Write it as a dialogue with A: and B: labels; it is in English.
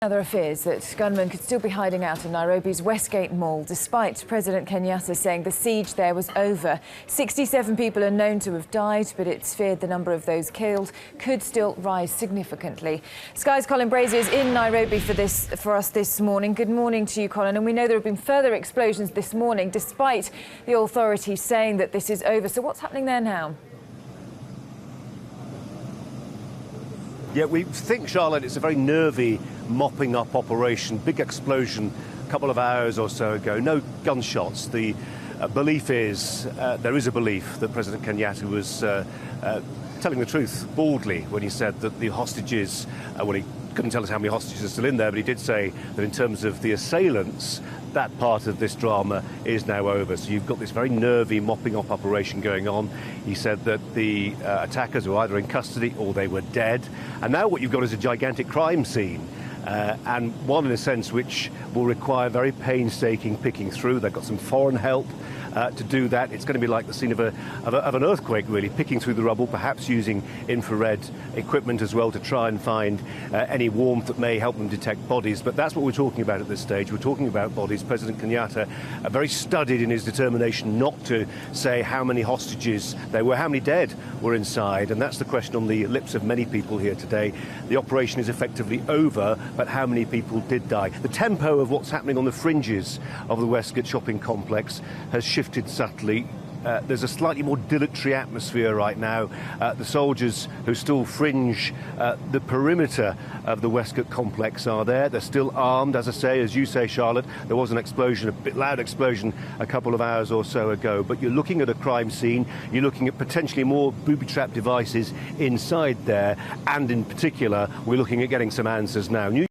A: There are fears that gunmen could still be hiding out in Nairobi's Westgate Mall, despite President Kenyatta saying the siege there was over. 67 people are known to have died, but it's feared the number of those killed could still rise significantly. Sky's Colin Brazier is in Nairobi for us this morning. Good morning to you, Colin. And we know there have been further explosions this morning, despite the authorities saying that this is over. So what's happening there now?
B: Yeah, we think, Charlotte, it's a very nervy mopping up operation. Big explosion a couple of hours or so ago. No gunshots. The belief is, there is a belief that President Kenyatta was telling the truth boldly when he said that the hostages, well, he couldn't tell us how many hostages are still in there, but he did say that in terms of the assailants, that part of this drama is now over. So you've got this very nervy mopping up operation going on. He said that the attackers were either in custody or they were dead. And now what you've got is a gigantic crime scene. And one, in a sense, which will require very painstaking picking through. They've got some foreign help to do that. It's going to be like the scene of an earthquake, really, picking through the rubble, perhaps using infrared equipment as well to try and find any warmth that may help them detect bodies. But that's what we're talking about at this stage. We're talking about bodies. President Kenyatta, very studied in his determination not to say how many hostages there were, how many dead were inside. And that's the question on the lips of many people here today. The operation is effectively over, but how many people did die? The tempo of what's happening on the fringes of the Westgate shopping complex has shifted subtly. There's a slightly more dilatory atmosphere right now. The soldiers who still fringe the perimeter of the Westgate complex are there. They're still armed, as I say, as you say, Charlotte. There was an explosion, a bit loud explosion, a couple of hours or so ago. But you're looking at a crime scene. You're looking at potentially more booby-trap devices inside there. And in particular, we're looking at getting some answers now.